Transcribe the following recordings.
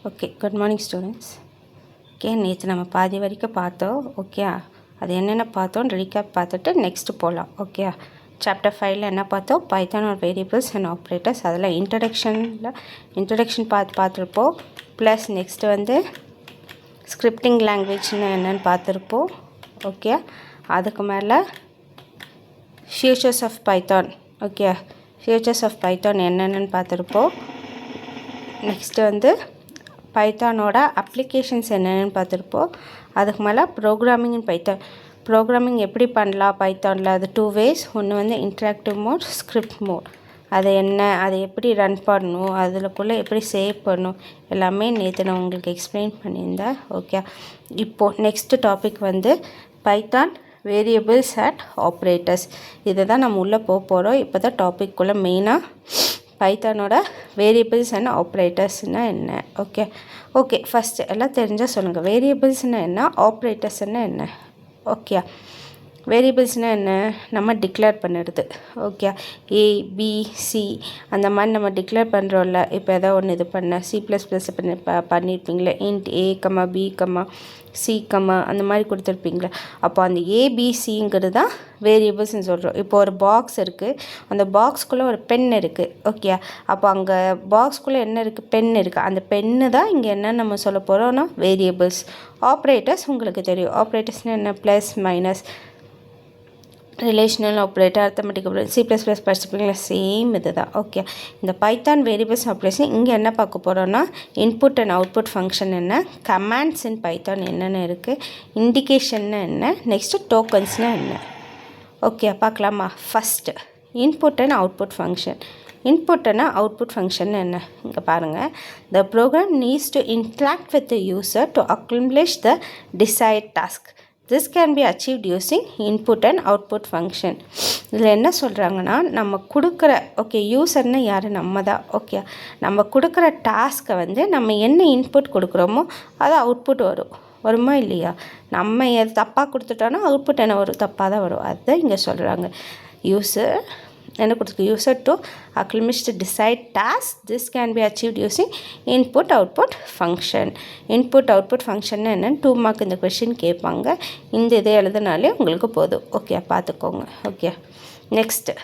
Okay, good morning students. Okay, நேற்று நம்ம பாதி வரைக்கும் பார்த்தோம். ஓகே, அது என்னென்ன பார்த்தோம் ரீகேப் பார்த்துட்டு நெக்ஸ்ட்டு போகலாம். ஓகே, சாப்டர் 5ல் என்ன பார்த்தோம்? Python are variables and operators. அதில் இன்ட்ரடக்ஷன் பார்த்துருப்போம். ப்ளஸ் நெக்ஸ்ட்டு வந்து ஸ்கிரிப்டிங் லாங்குவேஜ்னு என்னென்னு பார்த்துருப்போம். ஓகே, அதுக்கு மேலே features of Python. Okay, features of Python என்னென்னு பார்த்துருப்போம். நெக்ஸ்ட்டு வந்து பைத்தானோட அப்ளிகேஷன்ஸ் என்னென்னு பார்த்துருப்போம். அதுக்கு மேலே ப்ரோக்ராமிங் இன் பைத்தான். ப்ரோக்ராமிங் எப்படி பண்ணலாம் பைத்தானில்? அது 2 ways. ஒன்று வந்து இன்ட்ராக்டிவ் மோட், ஸ்கிரிப்ட் மோட். அதை எப்படி ரன் பண்ணணும், அதுக்குள்ளே எப்படி சேவ் பண்ணணும், எல்லாமே நேற்று நான் உங்களுக்கு எக்ஸ்பிளைன் பண்ணியிருந்தேன். ஓகே, இப்போது நெக்ஸ்ட்டு டாபிக் வந்து பைத்தான் வேரியபிள்ஸ் அண்ட் ஆப்ரேட்டர்ஸ். இதை தான் நம்ம உள்ளே போகிறோம். இப்போ தான் டாபிக்குள்ளே மெயினாக பைத்தானோட வேரியபிள்ஸ் அண்ட் ஆப்ரேட்டர்ஸ்னால் என்ன? ஓகே ஃபஸ்ட்டு எல்லாம் தெரிஞ்சால் சொல்லுங்கள். வேரியபிள்ஸ்னால் என்ன, ஆப்ரேட்டர்ஸ்னால் என்ன? ஓகே, வேரியபிள்ஸ்னால் என்ன? நம்ம டிக்ளேர் பண்ணிடுது. ஓகே, A, B, C அந்த மாதிரி நம்ம டிக்ளேர் பண்ணுறோம்ல. இப்போ எதாவது ஒன்று இது பண்ண C++ பண்ணியிருப்பீங்களே, இன்ட் A, B, C, அந்த மாதிரி கொடுத்துருப்பீங்களே. அப்போ அந்த ABCங்கிறது தான் வேரியபிள்ஸ்னு சொல்கிறோம். இப்போ ஒரு பாக்ஸ் இருக்குது, அந்த பாக்ஸ்குள்ளே ஒரு பென் இருக்குது. ஓகே, அப்போ அங்கே பாக்ஸ்குள்ளே என்ன இருக்குது? பென் இருக்குது. அந்த பென்னு தான் இங்கே என்ன நம்ம சொல்ல போகிறோம்னா வேரியபிள்ஸ். ஆப்ரேட்டர்ஸ் உங்களுக்கு தெரியும். ஆப்ரேட்டர்ஸ்னால் என்ன? Plus minus, relational operator, arithmetic operator, C++ படிச்சிருப்பீங்களா? சேம் இது தான். ஓகே, இந்த பைத்தான் வேரியபிள்ஸ் ஆப்ரேஷன் இங்கே என்ன பார்க்க போகிறோன்னா இன்புட் அண்ட் அவுட்புட் ஃபங்க்ஷன் என்ன, கமாண்ட்ஸ் இன் பைத்தான் என்னென்ன இருக்குது, இண்டிகேஷன்னா என்ன, நெக்ஸ்ட்டு டோக்கன்ஸ்னால் என்ன. ஓகே, பார்க்கலாமா? First input and output function. Input and output function என்ன? இங்கே பாருங்கள். The program needs to interact with the user to accomplish the desired task. This can be achieved using input and output function. இதில் என்ன சொல்கிறாங்கன்னா, நம்ம கொடுக்குற யூசர்னால் யார்? நம்ம தான். ஓகே, நம்ம கொடுக்குற டாஸ்க்கை வந்து நம்ம என்ன இன்புட் கொடுக்குறோமோ அது அவுட்புட் வருமா இல்லையா? நம்ம எது தப்பாக கொடுத்துட்டோன்னா அவுட்புட் என்ன வரும்? தப்பாக தான் வரும். அதுதான் இங்கே சொல்கிறாங்க. யூசர் என்ன கொடுத்துருக்கு? User to accomplish the desired task. This can be achieved using input output function. Input output function என்னென்னு 2 மார்க் இந்த கொஷின் கேட்பாங்க. இந்த இதை எழுதுனாலே உங்களுக்கு போதும். ஓகே, பார்த்துக்கோங்க. ஓகே, நெக்ஸ்ட்டு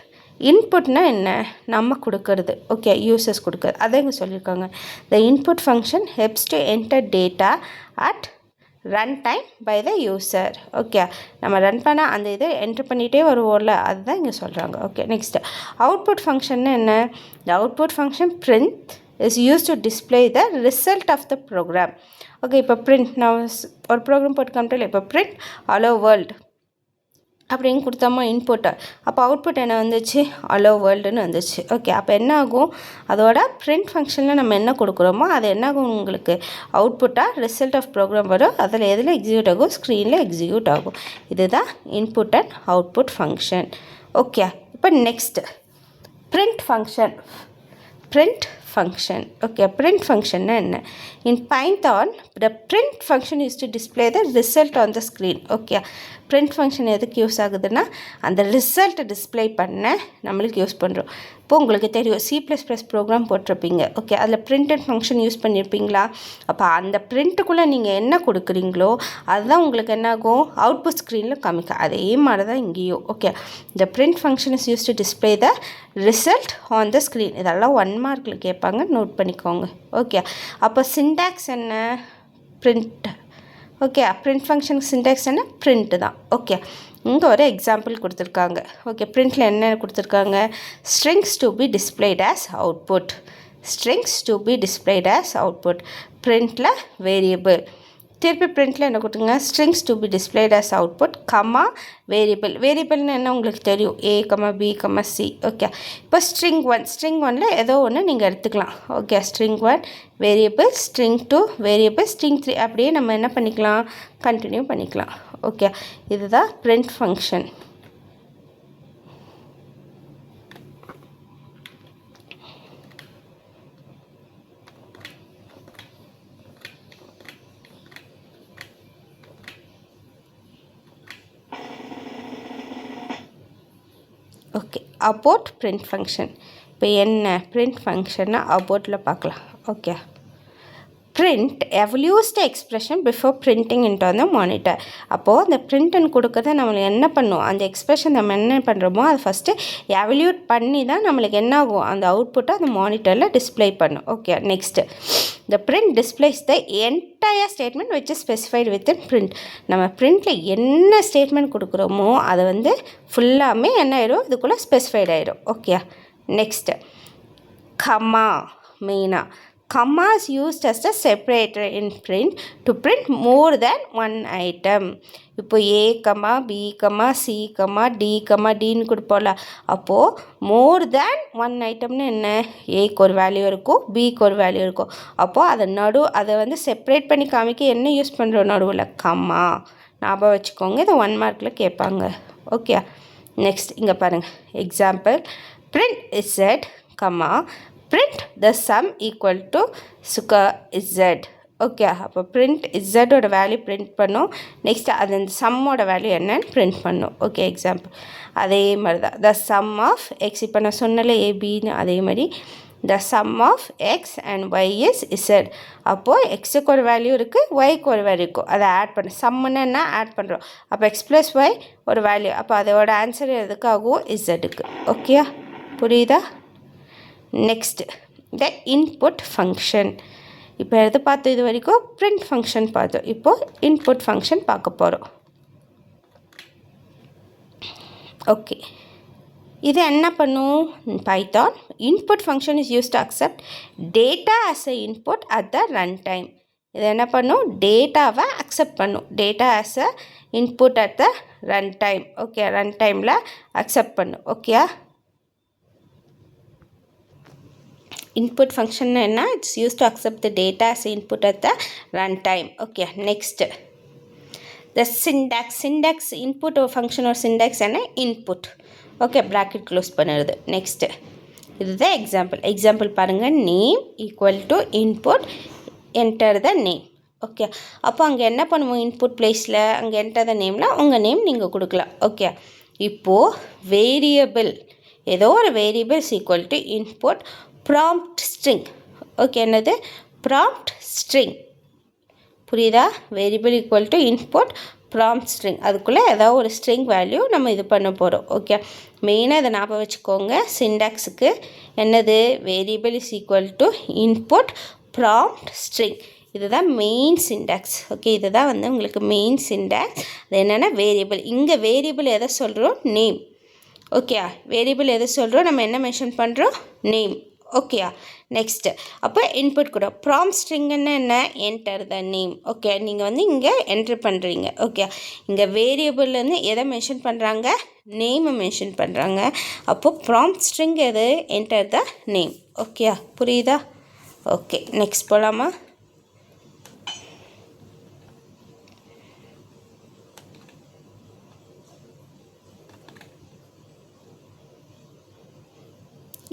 இன்புட்னா என்ன? நம்ம கொடுக்கறது. ஓகே, யூசர்ஸ் கொடுக்குறது. அதை இங்கே சொல்லியிருக்காங்க. The input function helps to enter data at run time by the user. Okay, நம்ம ரன் பண்ண அந்த இதை என்ட்ரு பண்ணிகிட்டே வருவோம்ல, அதுதான் இங்கே சொல்கிறாங்க. ஓகே, நெக்ஸ்ட்டு அவுட்புட் ஃபங்க்ஷன் என்ன? த output function print is used to display the result of the program. Okay, இப்போ print நான் ஒரு ப்ரோக்ராம் போட்டு காமிட்டேன். இப்போ print hello world அப்படின்னு கொடுத்தோமா இன்புட்டை. அப்போ அவுட்புட் என்ன வந்துச்சு? அலோ வேர்ல்டுன்னு வந்துச்சு. ஓகே, அப்போ என்ன ஆகும்? அதோட பிரிண்ட் ஃபங்க்ஷனில் நம்ம என்ன கொடுக்குறோமோ அது என்ன ஆகும்? உங்களுக்கு அவுட்புட்டாக ரிசல்ட் ஆஃப் ப்ரோக்ராம் வரும். அதில் எதில் எக்ஸிக்யூட் ஆகும்? ஸ்க்ரீனில் எக்ஸிக்யூட் ஆகும். இதுதான் input and output function. Okay, இப்போ next print function. Okay, print function என்ன? In Python the print function is to display the result on the screen. Okay, print function எதுக்கு யூஸ் ஆகுதுன்னா அந்த ரிசல்ட்டை டிஸ்பிளே பண்ண நம்மளுக்கு யூஸ் பண்ணுறோம். இப்போ உங்களுக்கு தெரியும் C++ ப்ரோக்ராம் போட்டிருப்பீங்க. ஓகே, அதில் பிரிண்டட் ஃபங்க்ஷன் யூஸ் பண்ணியிருப்பீங்களா? அப்போ அந்த பிரிண்ட்டுக்குள்ளே நீங்கள் என்ன கொடுக்குறீங்களோ அதுதான் உங்களுக்கு என்ன ஆகும்? அவுட்புட் ஸ்க்ரீனில் காமிக்கும். அதே மாதிரி தான் இங்கேயும். ஓகே, இந்த print function is use to display the result on the screen. இதெல்லாம் 1 மார்க்கில் கேட்பாங்க, நோட் பண்ணிக்கோங்க. ஓகே, அப்போ சின்டாக்ஸ் என்ன? Print. Okay, print function syntax என்ன? பிரிண்ட்டு தான். ஓகே, இங்கே ஒரு எக்ஸாம்பிள் கொடுத்துருக்காங்க. ஓகே, பிரிண்டில் என்ன கொடுத்துருக்காங்க? Strings to be displayed as output. பிரிண்டில் வேரியபிள். திருப்பி பிரிண்டில் என்ன கொடுத்துங்க? Strings to be displayed as output variable. வேரியபிள்னு என்ன உங்களுக்கு தெரியும்? A, B, C. ஓகே, இப்போ ஸ்ட்ரிங் 1 ஏதோ ஒன்று நீங்கள் எடுத்துக்கலாம். Okay, string 1 variable, string 2 variable, string 3 அப்படியே நம்ம என்ன பண்ணிக்கலாம்? கண்டினியூ பண்ணிக்கலாம். ஓகே, இதுதான் print function. Okay, about print function. இப்போ என்ன பிரிண்ட் ஃபங்க்ஷன்னா அபோட்டில் பார்க்கலாம். Okay, print evaluates the expression before printing into on the monitor. அப்போது அந்த பிரிண்ட்னு கொடுக்கறத நம்மளுக்கு என்ன பண்ணும், அந்த எக்ஸ்பிரஷன் நம்ம என்ன பண்ணுறோமோ அதை ஃபஸ்ட்டு எவல்யூட் பண்ணி தான் நம்மளுக்கு என்ன ஆகும், அந்த அவுட்புட்டை அந்த மானிட்டரில் டிஸ்பிளே பண்ணும். Okay, next the print displays the entire statement which is specified within print. நம்ம பிரிண்டில் என்ன ஸ்டேட்மெண்ட் கொடுக்குறோமோ அதை வந்து ஃபுல்லாமே என்ன ஆயிடும், இதுக்குள்ளே ஸ்பெசிஃபைட் ஆகிடும். ஓகே, நெக்ஸ்ட்டு கமா மெயினாக comma is used as a separator in print to print more than one item. இப்போ A, B, C, D, Dன்னு கொடுப்போம்ல, அப்போது more than one itemனு என்ன, Aக்கு ஒரு வேல்யூ இருக்கும், Bக்கு ஒரு வேல்யூ இருக்கும். அப்போது அதை வந்து செப்பரேட் பண்ணி காமிக்க என்ன யூஸ் பண்ணுறோம், நடுவில் கம்மா. ஞாபகம் வச்சுக்கோங்க, இதை 1 மார்க்கில் கேட்பாங்க. ஓகே, நெக்ஸ்ட் இங்கே பாருங்கள் example. print z, print the sum equal to z. Okay, அப்போ print z-ஓட வேல்யூ பிரிண்ட் பண்ணும். நெக்ஸ்ட் அது அந்த சம்மோட வேல்யூ என்னன்னு பிரிண்ட் பண்ணும். ஓகே, எக்ஸாம்பிள் அதே மாதிரி தான் the sum of x. இப்போ நான் சொன்னல ஏபின்னு, அதே மாதிரி the sum of x and y is z. அப்போது எக்ஸுக்கு ஒரு வேல்யூ இருக்குது, ஒய்க்கு ஒரு வேல்யூ இருக்கும், அதை ஆட் பண்ண சம்முன்னு என்ன ஆட் பண்ணுறோம். அப்போ x + y ஒரு வேல்யூ, அப்போ அதோட ஆன்சர் எதுக்காகும், z-க்கு. ஓகே, புரியுதா? Next the input function. இப்போ எது பார்த்தோம், இது வரைக்கும் பிரிண்ட் ஃபங்க்ஷன் பார்த்தோம். இப்போது இன்புட் ஃபங்க்ஷன் பார்க்க போகிறோம். ஓகே, இது என்ன பண்ணும், Python input function is use to accept data as a input at the run time. இது என்ன பண்ணும், டேட்டாவை அக்செப்ட் பண்ணும், data as a input at the run time. Okay, run டைமில் அக்செப்ட் பண்ணும். ஓகே, input function என்ன, it's used to accept the data as input at the runtime. Okay, next the syntax input or function or syntax என்ன, input. Okay, bracket close பண்ணுறது. next இதுதான் example பாருங்க, name equal to input, enter the name. Okay, அப்போ அங்கே என்ன பண்ணுவோம், input பிளேஸில் அங்கே என்டர் த நேமில் உங்கள் நேம் நீங்கள் கொடுக்கலாம். ஓகே, இப்போது வேரியபிள், ஏதோ ஒரு variable is equal to input prompt string. Okay, என்னது prompt string, புரியுதா? Variable equal to input prompt string, அதுக்குள்ளே ஏதாவது ஒரு ஸ்ட்ரிங் வேல்யூ நம்ம இது பண்ண போகிறோம். ஓகே, மெயினாக இதை ஞாபகம் வச்சுக்கோங்க. சிண்டாக்ஸுக்கு என்னது, variable is equal to input prompt string, இதுதான் மெயின் சிண்டாக்ஸ். ஓகே, இதுதான் வந்து உங்களுக்கு மெயின் சிண்டாக்ஸ். அது என்னென்னா வேரியபிள், இங்கே வேரியபிள் எதை சொல்கிறோம், நேம். ஓகே, வேரியபிள் எதை சொல்கிறோம், நம்ம என்ன மென்ஷன் பண்ணுறோம், நேம். ஓகே, நெக்ஸ்ட்டு அப்போ இன்புட் கூட ப்ராம்ப்ட் ஸ்ட்ரிங்குன்னு என்ன, என்டர் த நேம். ஓகே, நீங்கள் வந்து இங்கே என்ட்ரு பண்ணுறீங்க. ஓகே, இங்கே வேரியபிள்லேருந்து எதை மென்ஷன் பண்ணுறாங்க, நேமை மென்ஷன் பண்ணுறாங்க. அப்போது ப்ராம்ப்ட் ஸ்ட்ரிங் எது, என்டர் த நேம். ஓகே, புரியுதா? ஓகே, நெக்ஸ்ட் போகலாமா?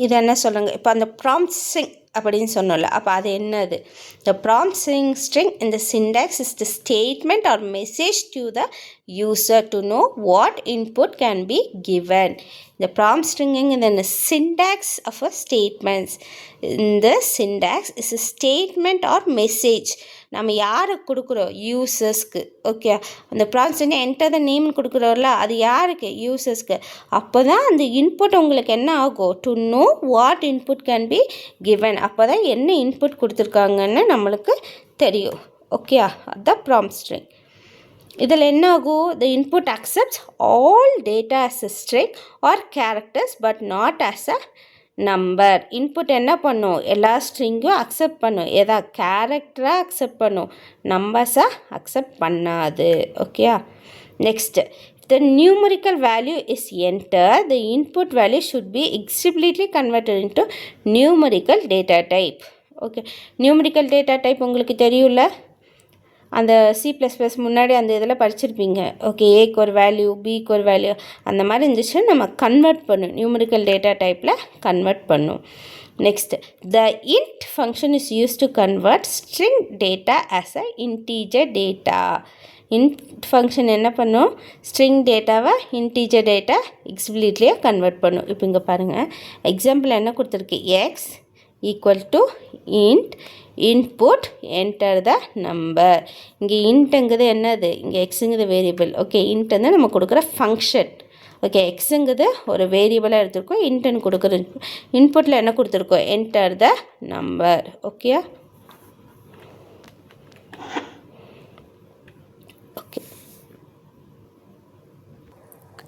இது என்ன சொல்லுங்கள், இப்போ அந்த ப்ராம்ப்ட் ஸ்ட்ரிங் அப்படின்னு சொன்னோம்ல, அப்போ அது என்னது, the prompt string in the syntax is the statement or message to the user to know what input can be given. The prompt string in the syntax of a statements, in the syntax is a statement or message. நம்ம யாருக்கு கொடுக்குறோம், யூசர்ஸ்க்கு. Okay, அந்த prompt string enter த நேம்னு கொடுக்குறோம்ல, அது யாருக்கு, யூசர்ஸ்க்கு. அப்போ தான் அந்த input உங்களுக்கு என்ன ஆகும், to know what input can be given. அப்போ தான் என்ன இன்புட் கொடுத்துருக்காங்கன்னு நம்மளுக்கு தெரியும். ஓகே, அதுதான் ப்ராம்ப்ட் ஸ்ட்ரிங். இதில் என்ன ஆகும், the input accepts all data as a string or characters but not as a number. Input என்ன பண்ணும், எல்லா ஸ்ட்ரிங்கும் அக்செப்ட் பண்ணும், எதா கேரக்டராக அக்செப்ட் பண்ணும், நம்பர்ஸாக அக்செப்ட் பண்ணாது. Okay, next the numerical value is entered, the input value should be explicitly converted into numerical data type. Okay, numerical data type உங்களுக்கு தெரியும்ல, அந்த C++ முன்னாடி அந்த இதில் படிச்சிருப்பீங்க. ஓகே, ஏக்கு ஒரு வேல்யூ, பிக்கு ஒரு வேல்யூ, அந்த மாதிரி இருந்துச்சுன்னா நம்ம கன்வெர்ட் பண்ணும், நியூமரிக்கல் டேட்டா டைப்பில் கன்வெர்ட் பண்ணும். Next the int function is use to convert string data as a integer data. Int function என்ன பண்ணும், ஸ்ட்ரிங் டேட்டாவை இன்டீஜர் டேட்டா எக்ஸ்பிளிட்லியாக கன்வெர்ட் பண்ணும். இப்போ இங்கே பாருங்கள், எக்ஸாம்பிள் என்ன கொடுத்துருக்கு, X equal to int input enter the number. இங்கே இன்ட்டுங்கிறது என்னது, இங்கே எக்ஸுங்கிறது வேரியபிள். ஓகே, இன்ட் வந்து நம்ம கொடுக்குற ஃபங்க்ஷன். ஓகே, எக்ஸுங்கிறது ஒரு வேரியபிளாக எடுத்துருக்கோம், இன்ட்டுன்னு கொடுக்குற இன்புட்டில் என்ன கொடுத்துருக்கோம், enter the number. Okay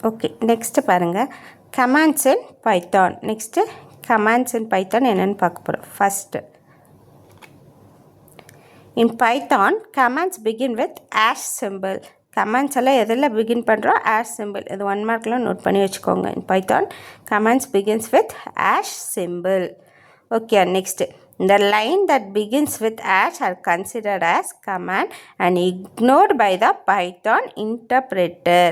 okay next பாருங்கள், commands in Python. Next commands in Python என்னென்னு பார்க்க போகிறோம். First, in Python commands begin with hash symbol. Commands எல்லாம் எதில் பிகின் பண்ணுறோம், ஆஷ் சிம்பிள். இது 1 மார்க்கில் நோட் பண்ணி வச்சுக்கோங்க. இன் Python commands begins with hash simple. Okay, next, the line that begins with hash are considered as command and ignored by the Python interpreter.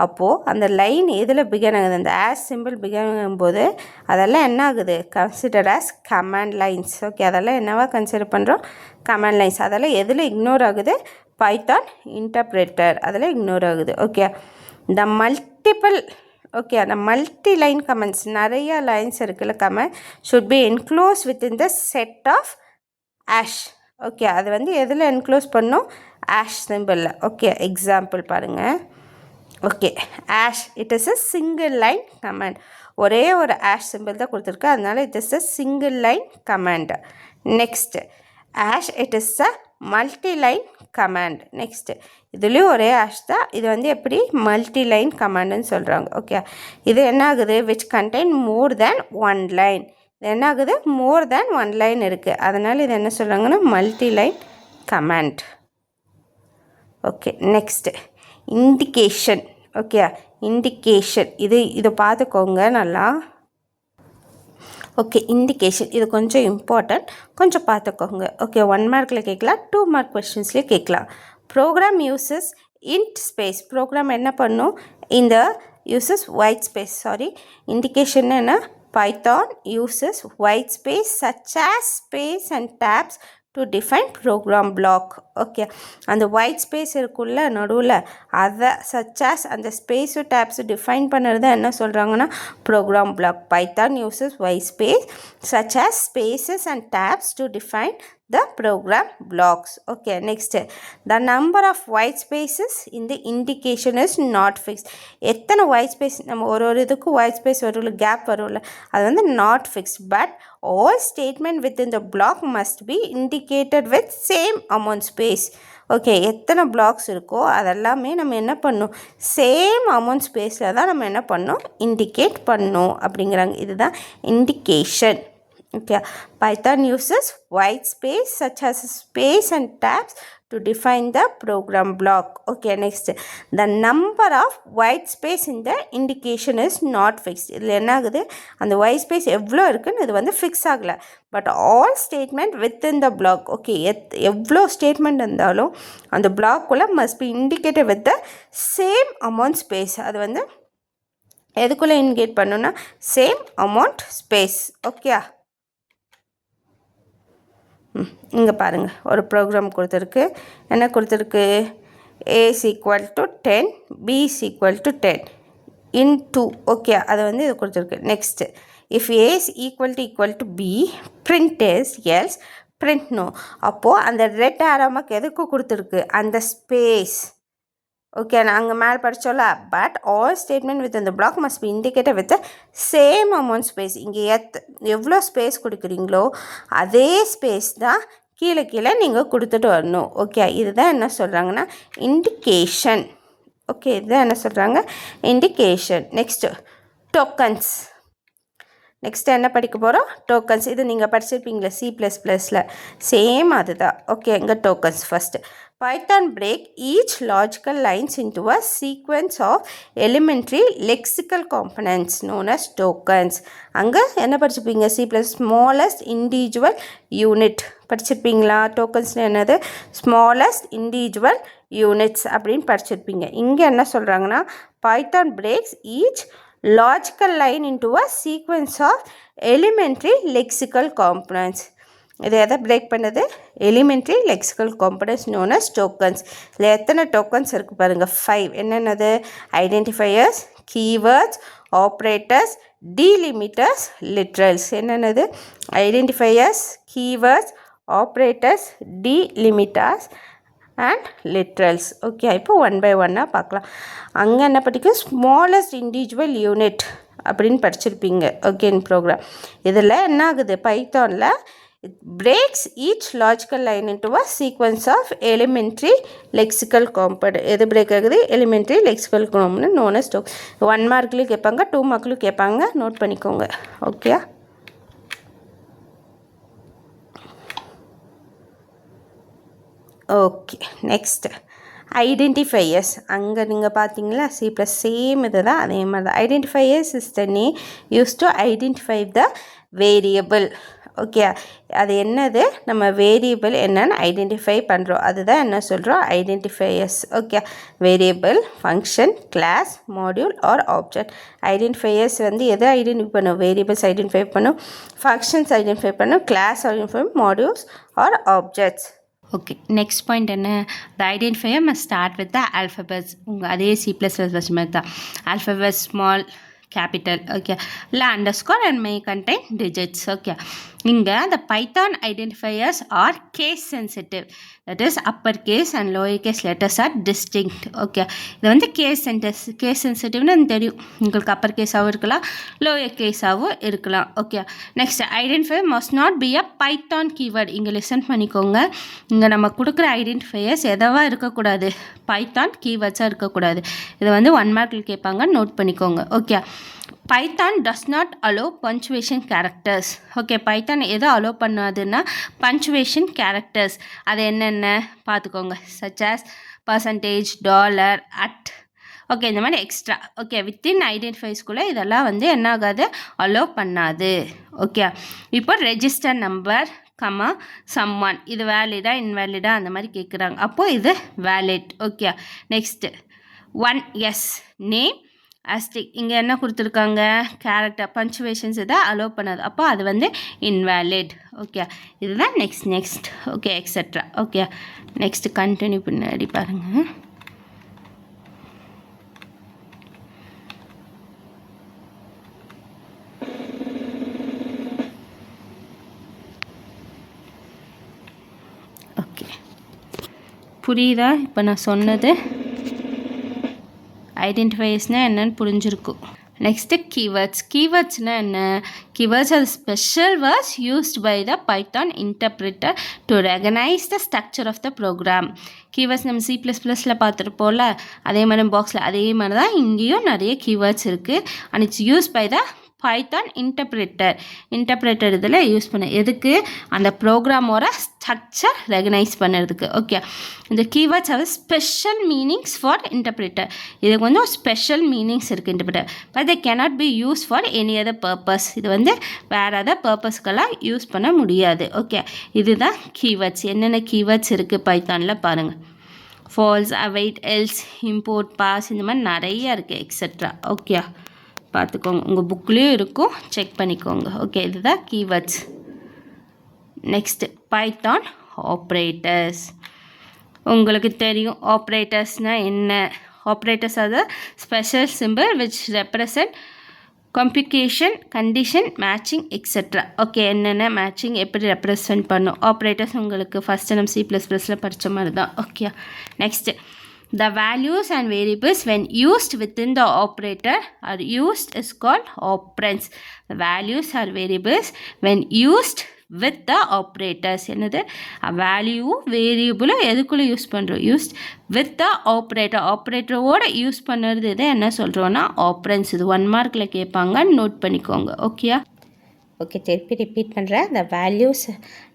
அப்போது அந்த line எதில் பிகன் ஆகுது, அந்த ஆஷ் சிம்பிள் பிகன் ஆகும்போது அதெல்லாம் என்ன ஆகுது, consider as command lines. Okay, அதெல்லாம் என்னவா கன்சிடர் பண்ணுறோம், கமாண்ட் லைன்ஸ். அதெல்லாம் எதில் இக்னோர் ஆகுது, பைத்தான் இன்டர்பிரேட்டர் அதில் இக்னோர் ஆகுது. ஓகே, த மல்டிபிள், ஓகே, அந்த மல்டி லைன் கமெண்ட்ஸ், நிறைய லைன்ஸ் இருக்குல்ல comment, should be enclose within the set of hash. Okay, அது வந்து எதில் என்க்ளோஸ் பண்ணும், ஆஷ் சிம்பிளில். ஓகே, எக்ஸாம்பிள் பாருங்கள். Okay, hash it is a single line command. ஒரே ஒரு ஆஷ் சிம்பிள் தான் கொடுத்துருக்கு, அதனால it is a single line command. Next, hash it is a multi line command. Next, இதுலேயும் ஒரே ஆஷ் தான், இது வந்து எப்படி மல்டி லைன் கமாண்டுன்னு சொல்கிறாங்க. ஓகே, இது என்ன ஆகுது, which contain more than 1 line. இது என்ன ஆகுது, மோர் தேன் 1 லைன் இருக்குது, அதனால் இது என்ன சொல்கிறாங்கன்னா multi line command. Okay, next, indication. Okay, indication இதை பார்த்துக்கோங்க நல்லா. ஓகே, இண்டிகேஷன் இது கொஞ்சம் இம்பார்ட்டன்ட், கொஞ்சம் பார்த்துக்கோங்க. ஓகே, 1 மார்க்கில் கேட்கலாம், 2 மார்க் கொஸ்டின்ஸ்லேயே கேட்கலாம். Program uses int space. Program என்ன பண்ணும், இந்த uses white space. Sorry, indentation என்ன, Python uses white space such as space and tabs to define program block. Okay, அந்த ஒயிட் ஸ்பேஸ் இருக்குள்ள நடுவில், அதை சச்சாஸ் அந்த ஸ்பேஸு டேப்ஸு டிஃபைன் பண்ணுறது என்ன சொல்கிறாங்கன்னா program block. Python uses white space such as spaces and tabs to define the program blocks. Okay, next, the number of white spaces in the indication is not fixed. எத்தனை white space நம்ம ஒரு இதுக்கு white space வரும்ல, gap வரும்ல, அது வந்து not fixed, but all statement within the block must be indicated with same amount space. Okay, எத்தனை blocks இருக்கோ அதெல்லாமே நம்ம என்ன பண்ணணும், சேம் அமௌண்ட் ஸ்பேஸில் தான் நம்ம என்ன பண்ணணும், இண்டிகேட் பண்ணணும் அப்படிங்கிறாங்க. இதுதான் indication. Okay, Python uses white space such as space and tabs to define the program block. Okay, next, the number of white space in the indication is not fixed. இதில் என்ன ஆகுது, அந்த white space எவ்வளோ இருக்குன்னு இது வந்து fix ஆகலை, but all statement within the block. Okay, எவ்வளோ ஸ்டேட்மெண்ட் இருந்தாலும் அந்த பிளாக்குள்ளே must be indicated with the same amount space. அது வந்து எதுக்குள்ளே இண்டிகேட் பண்ணணும்னா சேம் அமௌண்ட் ஸ்பேஸ். ஓகே, இங்கே பாருங்கள், ஒரு ப்ரோக்ராம் கொடுத்துருக்கு. என்ன கொடுத்துருக்கு, a is equal to 10, b is equal to 10 into. Okay, அதை வந்து இது கொடுத்துருக்கு. Next, if a is equal to b, print is, else print no. அப்போது அந்த ரெட் ஆரோ மார்க் எதுக்கு கொடுத்துருக்கு, அந்த ஸ்பேஸ். ஓகே, நாங்கள் மேலே படித்தோம்ல, பட் ஆல் ஸ்டேட்மெண்ட் வித் இந்த block must be indicated with same amount space. இங்கே எவ்வளோ ஸ்பேஸ் கொடுக்குறீங்களோ அதே ஸ்பேஸ் தான் கீழே கீழே நீங்கள் கொடுத்துட்டு வரணும். ஓகே, இதுதான் என்ன சொல்கிறாங்கன்னா இண்டிகேஷன். ஓகே, இதுதான் என்ன சொல்கிறாங்க, இண்டிகேஷன். Next, tokens. நெக்ஸ்ட்டு என்ன படிக்க போகிறோம், டோக்கன்ஸ். இது நீங்கள் படிச்சிருப்பீங்களா C++ல், சேம் அதுதான். ஓகே, இங்கே tokens. First, Python break each logical lines into a sequence of elementary lexical components known as tokens. அங்கே என்ன படிச்சிருப்பீங்க, C++ smallest individual unit படிச்சிருப்பீங்களா. டோக்கன்ஸ்னு என்னது, smallest individual units அப்படின்னு படிச்சிருப்பீங்க. இங்கே என்ன சொல்கிறாங்கன்னா Python breaks each logical line into a sequence of elementary lexical components. இது எதை பிரேக் பண்ணுது, elementary lexical components known as tokens. இதில் எத்தனை டோக்கன்ஸ் இருக்குது பாருங்கள், 5. என்னென்னது, identifiers, keywords, operators, delimiters, literals. என்னென்னது? Identifiers, keywords, operators, delimiters and literals. Okay, இப்போ ஒன் பை ஒன்னாக பார்க்கலாம். அங்கே என்ன படிக்கும்? ஸ்மாலஸ்ட் இண்டிவிஜுவல் யூனிட் அப்படின்னு படிச்சிருப்பீங்க. ஓகே, இன் ப்ரோக்ராம். இதில் என்ன ஆகுது? பைத்தானில் it breaks each logical line into a sequence of elementary lexical component. எது பிரேக் ஆகுது? elementary lexical component known as tokens. 1 மார்க்லையும் கேட்பாங்க, 2 மார்க்லையும் கேட்பாங்க. நோட் பண்ணிக்கோங்க. Okay, okay. Next identifiers. அங்கே நீங்கள் பார்த்தீங்களா, சி ப்ளஸ் சேம் இது தான், அதே மாதிரி தான். Identifiers is the name use to identify the variable. Okay, அது என்னது? நம்ம வேரியபிள் என்னன்னு ஐடென்டிஃபை பண்ணுறோம், அதுதான் என்ன சொல்கிறோம்? Identifiers. Okay, variable, function, class, module or object. Identifiers வந்து எதை ஐடென்டிஃபை பண்ணும்? வேரியபிள்ஸ் ஐடென்டிஃபை பண்ணும், ஃபங்க்ஷன்ஸ் ஐடென்டிஃபை பண்ணும், class identify, modules or objects. Okay, next point என்ன? The identifier must start with the alphabets. உங்கள் அதே சி ப்ளஸ் ப்ளஸ் மாதிரி தான். Alphabet small, capital. Okay, இல்லை underscore and may contain digits. Okay, இங்கே the Python identifiers are case sensitive, that is upper case and lower case letters are distinct. Okay, இது வந்து case sensitive-னு தெரியும் உங்களுக்கு. upper case-ஆகவும் இருக்கலாம், lower case-ஆகவும் இருக்கலாம். Okay, next identifier must not be a Python keyword. இங்கே listen பண்ணிக்கோங்க. இங்கே நம்ம கொடுக்குற ஐடென்டிஃபையர்ஸ் எதவாக இருக்கக்கூடாது? பைத்தான் கீவேர்ட்ஸாக இருக்கக்கூடாது. இதை வந்து 1 மார்க்கில் கேட்பாங்க, நோட் பண்ணிக்கோங்க. Okay, Python does not allow punctuation characters. Okay, Python எதை அலோவ் பண்ணாதுன்னா பஞ்சுவேஷன் கேரக்டர்ஸ். அது என்னென்ன பார்த்துக்கோங்க. Such as percentage, dollar, at. Okay, இந்த மாதிரி எக்ஸ்ட்ரா. ஓகே, வித்தின் ஐடென்டிஃபைஸ்குள்ளே இதெல்லாம் வந்து என்ன ஆகாது? அலோவ் பண்ணாது. ஓகே, இப்போ ரெஜிஸ்டர் நம்பர், கமா, சம்மான், இது வேலிடா இன்வேலிடா அந்த மாதிரி கேட்குறாங்க. அப்போது இது valid. Okay, next 1S name acetic. இங்கே என்ன கொடுத்துருக்காங்க? கேரக்டர், பஞ்சுவேஷன்ஸ் இதை அலோவ் பண்ணாது, அப்போ அது வந்து இன்வேலிட். ஓகே, இதுதான் next. Okay, etcetera. Okay, next continue பின்னாடி பாருங்கள். ஓகே, புரியுதா? இப்போ நான் சொன்னது ஐடென்டிஃபையர்ஸ்னால் என்னென்னு புரிஞ்சிருக்கும். Next keywords. கீவேர்ட்ஸ்னால் என்ன? Keywords are special words used by the Python interpreter to recognise the structure of the program. Keywords நம்ம சி ப்ளஸ் ப்ளஸில் பார்த்துருப்போம்ல, அதே மாதிரி பாக்ஸில் அதே மாதிரி தான் இங்கேயும் நிறைய கீவேர்ட்ஸ் இருக்குது. And it's use by the Python interpreter இதில் யூஸ் பண்ண எதுக்கு? அந்த ப்ரோக்ராமோட ஸ்ட்ரக்சர் ரெகனைஸ் பண்ணுறதுக்கு. ஓகே, இந்த keywords have special meanings for interpreter. இதுக்கு வந்து ஒரு ஸ்பெஷல் மீனிங்ஸ் இருக்குது interpreter, but they cannot be use for any other purpose. இது வந்து வேறு அதர் பர்பஸ்க்கெல்லாம் யூஸ் பண்ண முடியாது. ஓகே, இதுதான் கீவேர்ட்ஸ். என்னென்ன கீவேர்ட்ஸ் இருக்குது பைத்தானில் பாருங்கள். False, await, else, import, pass, இந்த மாதிரி நிறைய இருக்குது, எக்ஸெட்ரா. ஓகே, பார்த்துக்கோங்க, உங்கள் புக்லேயும் இருக்கும், செக் பண்ணிக்கோங்க. ஓகே, இதுதான் கீவேர்ட்ஸ். Next Python operators. உங்களுக்கு தெரியும் ஆப்ரேட்டர்ஸ்னால் என்ன? Operators R the special simple which represent complication, condition, matching, etcetera. Okay, என்னென்ன மேட்சிங் எப்படி ரெப்ரசன்ட் பண்ணும் ஆப்ரேட்டர்ஸ் உங்களுக்கு ஃபஸ்ட்டு நம்ம சி ப்ளஸ் ப்ளஸில் படித்த மாதிரி தான். Okay, next the values and variables when used within the operator are used is called operands. The values or variables when used with the operators. என்னது? Value வேரியபிளும் எதுக்குள்ளே யூஸ் பண்ணுறோம்? Used with the operator. ஆப்ரேட்டரோட use பண்ணுறது இதை என்ன சொல்கிறோன்னா ஆப்ரன்ஸ். இது 1 மார்க்கில் கேட்பாங்க, நோட் பண்ணிக்கோங்க. ஓகேயா? ஓகே, திருப்பி ரிப்பீட் பண்ணுறேன். The values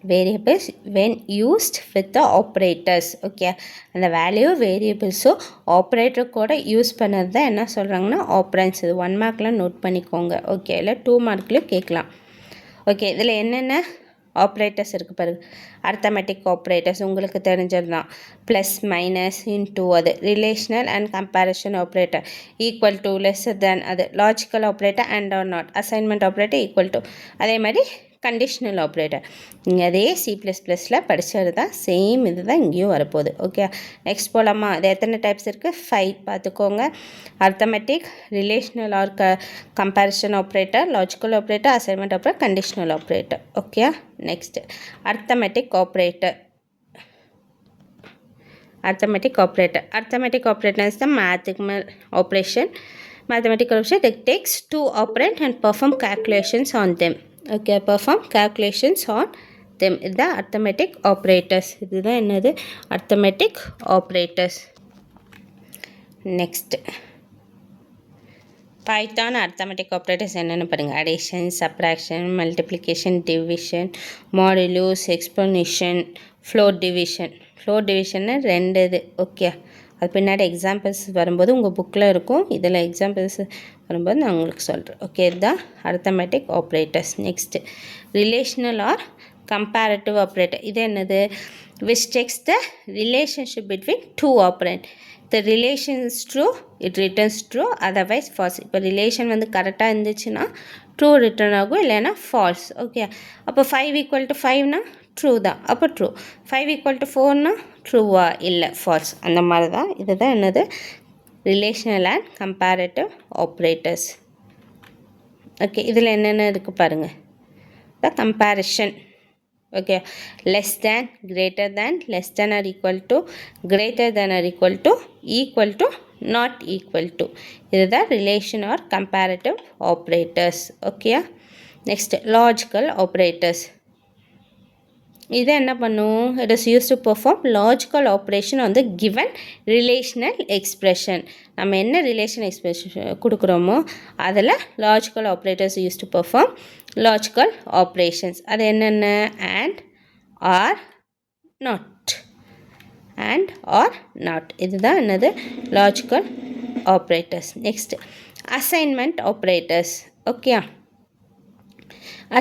variables when used with the operators. Okay, அந்த வேல்யூ வேரியபிள்ஸும் ஆப்ரேட்டர் கூட யூஸ் பண்ணது தான் என்ன சொல்கிறாங்கன்னா ஆப்ரன்ஸ். இது 1 மார்க்கில் நோட் பண்ணிக்கோங்க. ஓகே, இல்லை 2 மார்க்லேயும் கேட்கலாம். ஓகே, இதில் என்னென்ன ஆப்ரேட்டர்ஸ் இருக்குது பாருங்கள். அர்த்தமெட்டிக் ஆப்ரேட்டர்ஸ் உங்களுக்கு தெரிஞ்சது தான். ப்ளஸ், மைனஸ், இன்டூ, அது relational and comparison operator. Equal to, lesser than, அது logical operator, and or not. Assignment operator equal to. அதே மாதிரி கண்டிஷ்னல் ஆப்ரேட்டர். இங்கே அதே C++ல படித்தது தான், சேம் இது தான் இங்கேயும் வரப்போகுது. ஓகே, நெக்ஸ்ட் போகலாமா? அது எத்தனை டைப்ஸ் இருக்குது? 5 பார்த்துக்கோங்க. Arithmetic, relational or comparison operator, logical operator, assignment operator, conditional operator. Okay, next arithmetic operator. Arithmetic operator is the mathematical operation that takes two operand and perform calculations on them. Okay, perform calculations on them. The arithmetic operators. This is another arithmetic operators. Next, Python arithmetic operators என்னென்னு பாருங்கள். addition, subtraction, multiplication, division, modulus, exponential, float division. Float டிவிஷன்னு 2 இது. Okay, அது பின்னாடி examples வரும்போது உங்கள் புக்கில் இருக்கும். இதில் எக்ஸாம்பிள்ஸ் வரும்போது நான் உங்களுக்கு சொல்கிறேன். ஓகே, இதுதான் arithmetic operators. Next relational or comparative operator. இது என்னது? which takes the relationship between two operand. The relation is true, it returns true, otherwise false. இப்போ ரிலேஷன் வந்து கரெக்டாக இருந்துச்சுன்னா ட்ரூ ரிட்டர்ன் ஆகும், இல்லைன்னா ஃபால்ஸ். ஓகே, அப்போ 5 = 5னா ட்ரூ தான், அப்போ ட்ரூ. 5 = 4னா ட்ரூவா? இல்லை, ஃபால்ஸ். அந்த மாதிரி தான். இதுதான் என்னது? Relational and comparative operators. Okay, இதில் என்னென்ன இருக்குது பாருங்கள். The comparison. Okay, less than, greater than, less than or equal to, greater than or equal to, not equal to. இதுதான் relation or comparative operators. Okay, next logical operators. இது என்ன பண்ணும்? It is use to perform logical operation on the given relational expression. நம்ம என்ன relation expression கொடுக்குறோமோ அதில் logical operators use to perform logical operations. அது என்னென்ன? And, or, not. And, or, not. இதுதான் என்னது? Logical operators. Next assignment operators. Okay,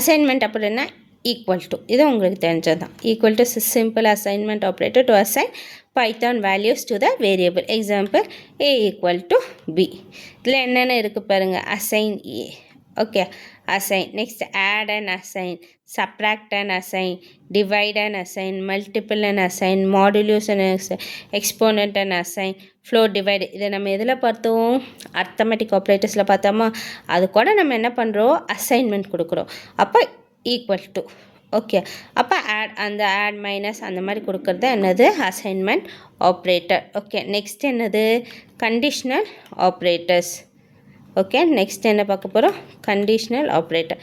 assignment அப்படின்னா equal to. இது உங்களுக்கு தெரிஞ்சது தான். Equal to simple assignment operator to assign Python values to the variable. Example A = B. இதில் என்னென்ன இருக்குது பாருங்கள். Assign A. Okay, assign. Next add and assign, subtract and assign, divide and assign, multiple and assign, modulus and assign, exponent and assign, float divide. இதை நம்ம எதில் பார்த்தோம்? Arithmetic ஆப்ரேட்டர்ஸில் பார்த்தோமா? அது கூட நம்ம என்ன பண்ணுறோம்? அசைன்மெண்ட் கொடுக்குறோம். அப்போ ஈக்குவல் டு. ஓகே, அப்போ ஆட், அந்த ஆட் மைனஸ் அந்த மாதிரி கொடுக்குறது என்னது? Assignment operator. ஓகே, நெக்ஸ்ட் என்னது? Conditional operators. ஓகே, நெக்ஸ்ட் என்ன பார்க்க போகிறோம்? Conditional operator.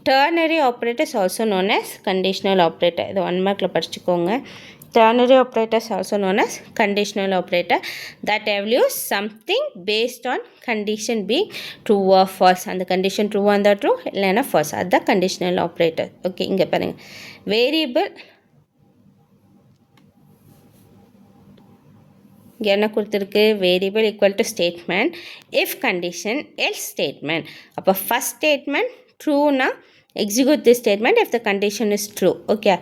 Ternary operators also known as conditional operator. இது 1 மார்க்கில் படிச்சுக்கோங்க. Ternary operators also known as conditional operator that evaluates something based on condition being true or false. And the condition true and the true இல்லைன்னா false. அதுதான் conditional operator. Okay, இங்கே பாருங்க. Variable இங்கே என்ன கொடுத்துருக்கு? Variable equal to statement, if condition, else statement. அப்போ first statement ட்ரூனா execute this statement if the condition is true. Okay,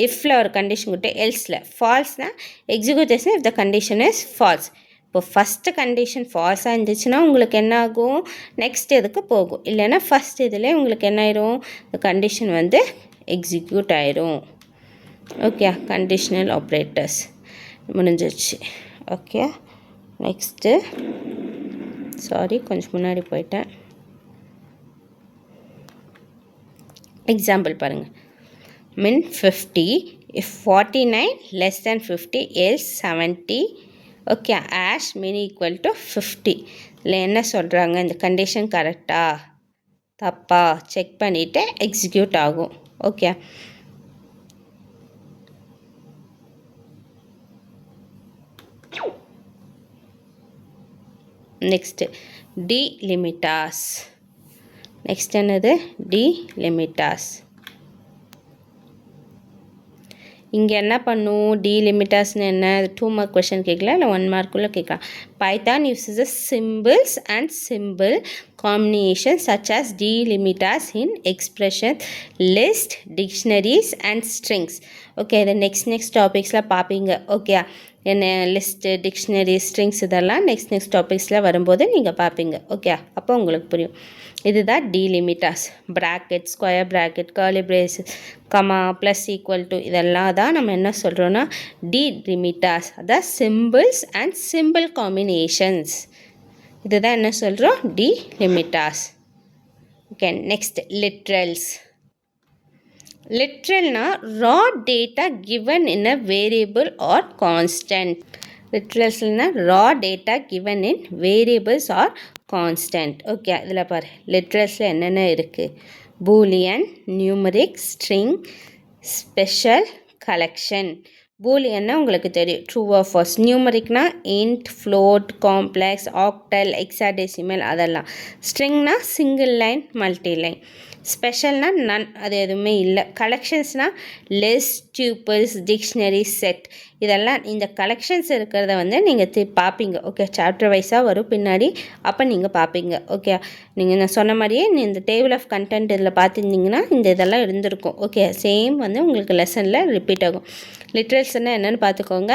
ifல ஒரு கண்டிஷன் கொடுத்து எல்ஸில் ஃபால்ஸ்னால் execute this if the condition is false. இப்போ ஃபஸ்ட்டு கண்டிஷன் ஃபால்ஸாக இருந்துச்சுன்னா உங்களுக்கு என்ன ஆகும்? நெக்ஸ்ட் இதுக்கு போகும். இல்லைன்னா ஃபஸ்ட் இதில் உங்களுக்கு என்ன ஆயிரும்? இந்த கண்டிஷன் வந்து எக்ஸிக்யூட் ஆயிரும். ஓகே, கண்டிஷ்னல் ஆப்ரேட்டர்ஸ் முடிஞ்சிருச்சு. ஓகே, நெக்ஸ்ட்டு சாரி கொஞ்சம் முன்னாடி போயிட்டேன். எக்ஸாம்பிள் பாருங்கள். மின் 50 if 49 less than 50 else 70. Okay, ash மின் ஈக்குவல் டு 50. இல்லை என்ன சொல்கிறாங்க? இந்த கண்டிஷன் கரெக்டா தப்பா செக் பண்ணிவிட்டு எக்ஸிக்யூட் ஆகும். Okay, next டீலிமிட்டாஸ். நெக்ஸ்ட் என்னது? டீலிமிட்டாஸ். இங்கே என்ன பண்ணும்? டீலிமிட்டாஸ்னு என்ன? 2 மார்க் கொஷின் கேட்கலாம், இல்லை 1 மார்க்குள்ளே கேட்கலாம். Python uses symbols and simple combinations such as delimiters in expressions, list, dictionaries and strings. Okay, இது நெக்ஸ்ட் டாபிக்ஸில் பார்ப்பீங்க. ஓகே, என்ன லிஸ்ட்டு, டிக்ஷனரி, ஸ்ட்ரிங்ஸ் இதெல்லாம் நெக்ஸ்ட் டாபிக்ஸில் வரும்போது நீங்கள் பார்ப்பீங்க. ஓகே, அப்போ உங்களுக்கு புரியும். இதுதான் delimiters. Bracket, square bracket, curly braces, comma, plus, equal to, இதெல்லாம் தான் நம்ம என்ன சொல்கிறோன்னா டீலிமிட்டர்ஸ். அதான் சிம்பிள்ஸ் அண்ட் சிம்பிள் காம்பினேஷன்ஸ். இதுதான் என்ன சொல்கிறோம், டீலிமிட்டர்ஸ். Okay, next literals. Literalனா raw data given in a variable or constant. Literalsனா raw data given in variables or constant. Okay, இதில் பாரு லிட்ரல்ஸில் என்னென்ன இருக்குது. Boolean, numeric, string, special, collection. பூலியன்னா உங்களுக்கு தெரியும், ட்ரூ ஆர் ஃபால்ஸ். நியூமரிக்னா int, float, complex, octal, hexadecimal அதெல்லாம். ஸ்ட்ரிங்னா சிங்கிள் லைன், மல்டி லைன். ஸ்பெஷல்னால் நன், அது எதுவுமே இல்லை. கலெக்ஷன்ஸ்னால் லிஸ்ட், டியூப்பிள்ஸ், டிக்ஷனரி, செட். இதெல்லாம் இந்த கலெக்ஷன்ஸ் இருக்கிறத வந்து நீங்கள் பார்ப்பீங்க. ஓகே, சாப்டர் வைஸாக வரும் பின்னாடி, அப்போ நீங்கள் பார்ப்பீங்க. ஓகே, நீங்கள் நான் சொன்ன மாதிரியே இந்த டேபிள் ஆஃப் கண்டென்ட் இதில் பார்த்துருந்தீங்கன்னா இந்த இதெல்லாம் இருந்திருக்கும். ஓகே, சேம் வந்து உங்களுக்கு லெசனில் ரிப்பீட் ஆகும். லிட்ரல்ஸ்னால் என்னென்னு பார்த்துக்கோங்க.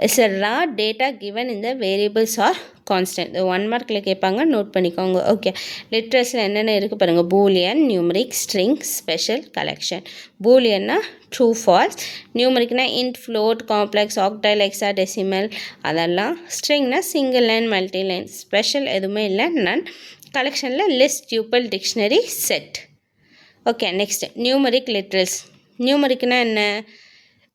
It's a raw data given in the variables or constant. இது 1 மார்க்கில் கேட்பாங்க, நோட் பண்ணிக்கோங்க. ஓகே, லிட்ரல்ஸில் என்னென்ன இருக்குது பாருங்கள். Boolean, numeric, string, special, collection. பூலியன்னா ட்ரூ ஃபால்ஸ், நியூமரிக்னா int, float, complex, octal, hexadecimal அதெல்லாம். ஸ்ட்ரிங்னா single line, multi line. Special எதுவுமே இல்லை, நன். கலெக்ஷனில் list, tuple, dictionary, set. Okay, next numeric literals. நியூமரிக்னா என்ன,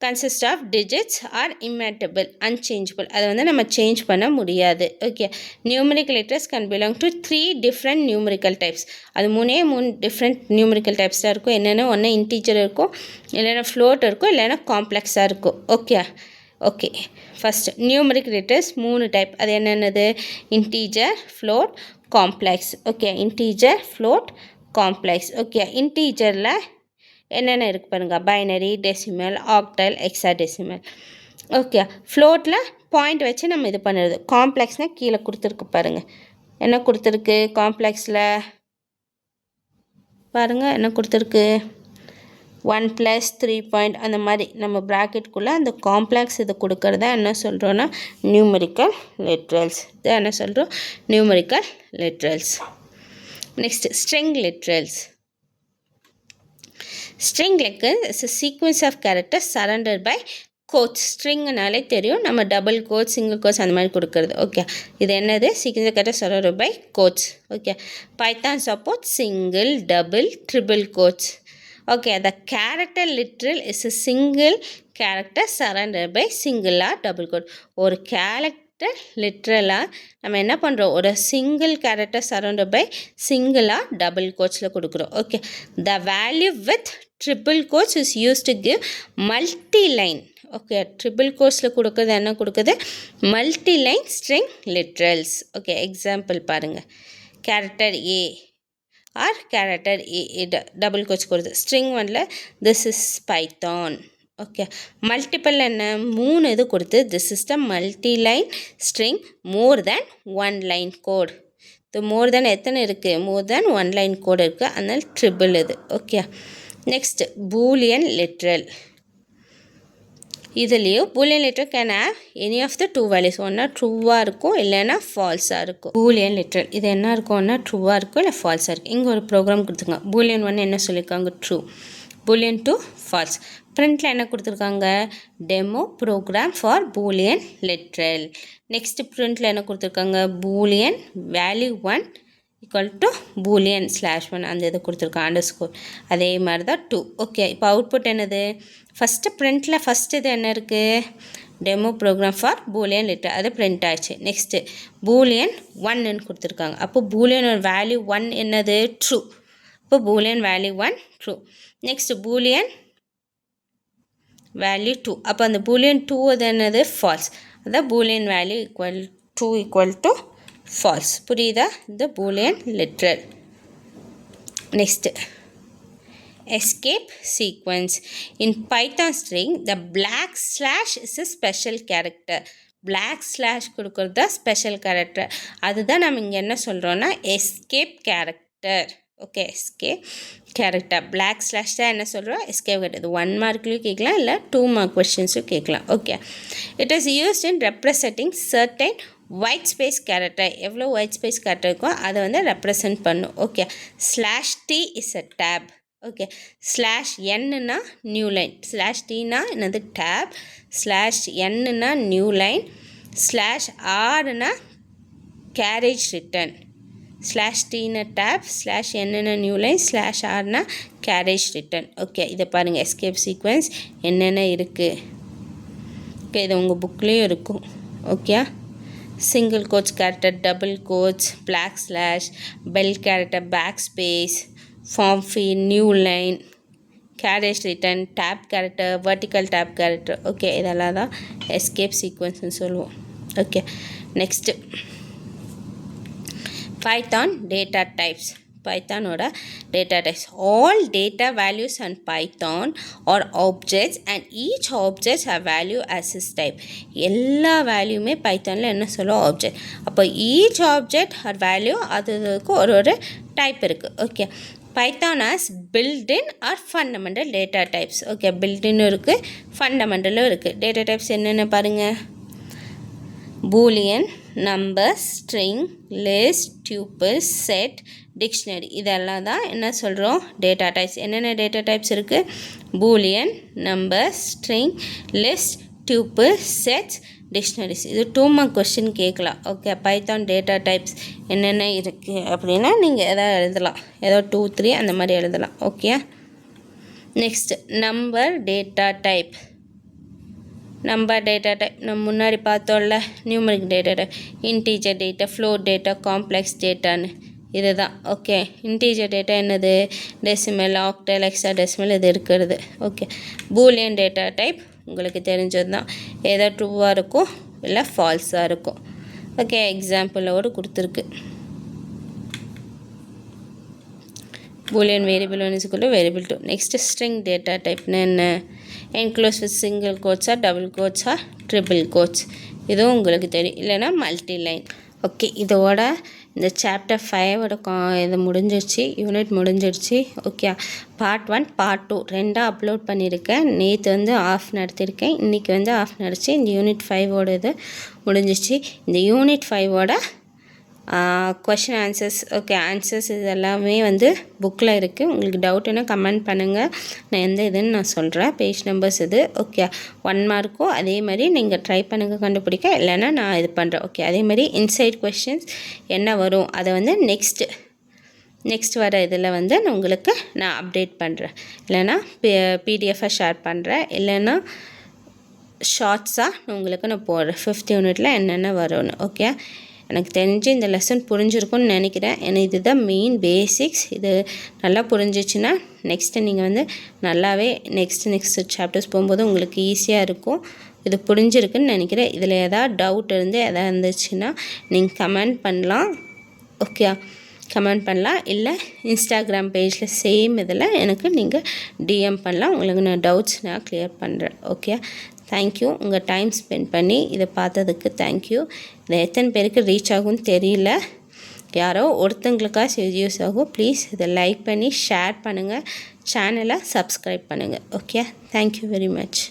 consist of digits are immutable, unchangeable. அதை வந்து நம்ம சேஞ்ச் பண்ண முடியாது. Okay, numeric letters can belong to 3 different numerical types. அது 3 டிஃப்ரெண்ட் நியூமரிக்கல் டைப்ஸ் தான் இருக்கும். என்னென்னா ஒன்று இன்டீஜர் இருக்கும், இல்லைன்னா ஃப்ளோட் இருக்கும், இல்லைன்னா காம்ப்ளெக்ஸாக இருக்கும். Okay, okay, first numeric letters 3 type. அது என்னென்னது, integer, float, complex. Okay, integer, float, complex. Okay, இன்டீஜரில் என்னென்ன இருக்குது பாருங்கள். Binary, decimal, octal, hexadecimal. Okay, ஃப்ளோட்டில் பாயிண்ட் வச்சு நம்ம இது பண்ணுறது. காம்ப்ளெக்ஸ்னால் கீழே கொடுத்துருக்கு பாருங்கள், என்ன கொடுத்துருக்கு காம்ப்ளெக்ஸில் பாருங்கள், என்ன கொடுத்துருக்கு 1 + 3 பாயிண்ட் அந்த மாதிரி நம்ம ப்ராக்கெட்டுக்குள்ளே அந்த காம்ப்ளெக்ஸ் இது கொடுக்கறதா என்ன சொல்கிறோன்னா நியூமரிக்கல் லிட்ரல்ஸ். இதை என்ன சொல்கிறோம், numerical literals. Next string literals. String is a sequence of characters surrounded by quotes. ஸ்ட்ரிங்னாலே தெரியும், நம்ம டபுள் கோட்ஸ், சிங்கிள் கோட்ஸ் அந்த மாதிரி கொடுக்குறது. ஓகே, இது என்னது, sequence of characters surrounded by quotes. Okay, Python support single, double, triple quotes. Okay, the character literal is a single character surrounded by single or double quote. ஒரு character லிட்ரலாக நம்ம என்ன பண்ணுறோம், ஒரு சிங்கிள் கேரக்டர் சரௌண்டட் பை சிங்கிளாக double கோட்ஸில் கொடுக்குறோம். Okay, the value with triple quotes is use to give multi line. Okay, triple கோட்ஸில் கொடுக்குறது என்ன கொடுக்குது, multi line string literals. Okay, example பாருங்கள். Character A or character A double quotes கொடுக்குது. String 1ல் this is Python. Okay, multiple என்ன 3 இது கொடுத்து this is the multi line string more than 1 line code. இது மோர் தேன் எத்தனை இருக்குது, மோர் தேன் 1 லைன் கோடு இருக்குது, அதனால் ட்ரிபிள் இது. Okay, next Boolean literal. இதுலேயும் Boolean literal can have any of the 2 values. ஒன்றா ட்ரூவாக இருக்கும், இல்லைன்னா ஃபால்ஸாக இருக்கும். பூலியன் லிட்ரல் இது என்ன இருக்கும்னா ட்ரூவாக இருக்கும், இல்லை ஃபால்ஸாக இருக்கும். இங்கே ஒரு ப்ரோக்ராம் கொடுத்துருங்க. பூலியன் 1 என்ன சொல்லியிருக்காங்க, ட்ரூ. Boolean 2 falls. பிரிண்டில் என்ன கொடுத்துருக்காங்க, demo program for Boolean literal. Next பிரிண்டில் என்ன கொடுத்துருக்காங்க, Boolean value 1 equal to Boolean /1 அந்த இது கொடுத்துருக்காங்க, அண்டர்ஸ்கோர். அதே மாதிரி தான் 2. ஓகே, இப்போ அவுட்புட் என்னது, ஃபஸ்ட்டு பிரிண்டில் ஃபஸ்ட்டு இது என்ன இருக்குது, demo program for Boolean literal, அது பிரிண்ட் ஆச்சு. நெக்ஸ்ட்டு பூலியன் 1ன்னு கொடுத்துருக்காங்க. அப்போ பூலியன் வேல்யூ 1 என்னது, ட்ரூ. இப்போ boolean value 1 true. Next boolean value 2, அப்போ அந்த பூலியன் 2 அது என்னது, ஃபால்ஸ். அதான் boolean value equal to false. புரியுதா, இந்த boolean literal. Next escape sequence. In Python string, the / is a special character. Black slash கொடுக்குறது தான் ஸ்பெஷல் கேரக்டர். அதுதான் நம்ம இங்கே என்ன சொல்கிறோன்னா escape character. Okay, escape character. Black slash தான் என்ன சொல்கிறோம், எஸ்கேப் கேரக்டர். இது 1 மார்க்லேயும் கேட்கலாம், இல்லை 2 மார்க் கொஸ்டின்ஸும் கேட்கலாம். Okay, it is used in representing certain white space character. எவ்வளோ ஒயிட் ஸ்பேஸ் கேரக்டர் இருக்கோ அதை வந்து ரெப்ரசன்ட் பண்ணும். Okay, slash T is a tab. Okay, slash என்னன்னா நியூ லைன், ஸ்லாஷ் டீனா என்னது டேப், ஸ்லாஷ் என்னன்னா நியூ லைன், ஸ்லாஷ் ஆர்னா கேரேஜ் ரிட்டன், ஸ்லாஷ் டீனா டேப், ஸ்லாஷ் என்னென்ன நியூ லைன், ஸ்லாஷ் ஆர்னா கேரேஜ் ரிட்டன். ஓகே, இதை பாருங்கள் எஸ்கேப் சீக்வன்ஸ் என்னென்ன இருக்குது. ஓகே, இது உங்கள் புக்லேயும் இருக்கும். Okay, single quotes character, double quotes, back slash, bell character, back space, form feed, new line, carriage return, tab character, vertical tab character. Okay, இதெல்லாம் தான் எஸ்கேப் சீக்வன்ஸ்னு சொல்லுவோம். Okay, next Python data types. பைத்தானோட data types. All data values and Python are objects and each objects have value as its type. எல்லா வேல்யூமே பைத்தானில் என்ன சொல்லுவோம், object. அப்போ ஈச் ஆப்ஜெக்ட் ஆர் வேல்யூ அதுக்கு ஒரு டைப் இருக்குது. Okay, Python has built in or fundamental data types. Okay, பில்ட்-இன்னும் இருக்குது, ஃபண்டமெண்டலும் இருக்குது. டேட்டா டைப்ஸ் என்னென்ன பாருங்கள், Boolean, number, string, list, tuple, set, dictionary. இதெல்லாம் தான் என்ன சொல்கிறோம், டேட்டா டைப்ஸ். என்னென்ன டேட்டா டைப்ஸ் இருக்குது, Boolean, number, string, list, tuple, sets, dictionaries. இது 2 மார்க் கொஸ்டின் கேட்கலாம். ஓகே, பைத்தான் டேட்டா டைப்ஸ் என்னென்ன இருக்குது அப்படின்னா நீங்கள் எதாவது எழுதலாம், ஏதோ 2, 3 அந்த மாதிரி எழுதலாம். Okay, next number data type. Number data type நம்ம முன்னாடி பார்த்தோம்ல, numeric data type, integer data, float data, complex டேட்டான்னு இது தான். ஓகே, இன்டீஜர் டேட்டா என்னது, டெசிமல், ஆக்டல், ஹெக்ஸாடெசிமல் இது இருக்கிறது. ஓகே, பூலியன் டேட்டா டைப் உங்களுக்கு தெரிஞ்சது தான், ஏதோ ட்ரூவாக இருக்கும் இல்லை ஃபால்ஸாக இருக்கும். ஓகே, எக்ஸாம்பிளோடு கொடுத்துருக்கு. Boolean variable 1 is equal to variable 2. Next string data டைப்னு என்ன, என்க்ளோஸ் வித் சிங்கிள் கோட்ஸா, டபுள் கோட்ஸா, ட்ரிபிள் கோட்ஸ். இதுவும் உங்களுக்கு தெரியும், இல்லைனா மல்டி லைன். ஓகே, இதோட இந்த சாப்டர் 5ஓட இது முடிஞ்சிடுச்சு, யூனிட் முடிஞ்சிடுச்சு. ஓகே, பார்ட் 1 பார்ட் 2 ரெண்டாக அப்லோட் பண்ணியிருக்கேன். நேற்று வந்து ஆஃப் நடத்தியிருக்கேன், இன்றைக்கி வந்து ஆஃப் நடந்துச்சு. இந்த யூனிட் 5ஓட இது முடிஞ்சிடுச்சு. இந்த யூனிட் 5ஓட கொஷின் ஆன்சர்ஸ், ஓகே ஆன்சர்ஸ் இது எல்லாமே வந்து புக்கில் இருக்குது. உங்களுக்கு டவுட்டுன்னா கமெண்ட் பண்ணுங்கள், நான் எந்த இதுன்னு நான் சொல்கிறேன். பேஜ் நம்பர்ஸ் இது. ஓகே, 1 மார்க்கும் அதே மாதிரி நீங்கள் ட்ரை பண்ணுங்கள் கண்டுபிடிக்க, இல்லைன்னா நான் இது பண்ணுறேன். ஓகே, அதே மாதிரி இன்சைட் கொஷின்ஸ் என்ன வரும் அதை வந்து நெக்ஸ்ட் வர இதில் வந்து நான் உங்களுக்கு நான் அப்டேட் பண்ணுறேன், இல்லைன்னா பிடிஎஃபாக ஷேர் பண்ணுறேன், இல்லைன்னா ஷார்ட்ஸாக உங்களுக்கு நான் போடுறேன் 5th யூனிட்டில் என்னென்ன வரும்னு. ஓகே, எனக்கு தெரிஞ்சு இந்த லெசன் புரிஞ்சிருக்கும்னு நினைக்கிறேன். ஏன்னா இதுதான் மெயின் பேசிக்ஸ். இது நல்லா புரிஞ்சிச்சுன்னா நெக்ஸ்ட்டு நீங்கள் வந்து நல்லாவே நெக்ஸ்ட் சாப்டர்ஸ் போகும்போது உங்களுக்கு ஈஸியாக இருக்கும். இது புரிஞ்சிருக்குன்னு நினைக்கிறேன். இதில் எதாவது டவுட் இருந்துச்சுன்னா நீங்கள் கமெண்ட் பண்ணலாம். ஓகே, கமெண்ட் பண்ணலாம், இல்லை இன்ஸ்டாகிராம் பேஜில் சேம் இதில் எனக்கு நீங்கள் டிஎம் பண்ணலாம். உங்களுக்கு நான் டவுட்ஸ் நான் கிளியர் பண்ணுறேன். Okay, thank you. உங்கள் டைம் ஸ்பெண்ட் பண்ணி இதை பார்த்ததுக்கு தேங்க்யூ. இதை எத்தனை பேருக்கு ரீச் ஆகும்னு தெரியல, யாரோ ஒருத்தங்களுக்காக யூஸ் ஆகும். ப்ளீஸ் இதை லைக் பண்ணி ஷேர் பண்ணுங்கள், சேனலை சப்ஸ்கிரைப் பண்ணுங்கள். Okay, thank you very much.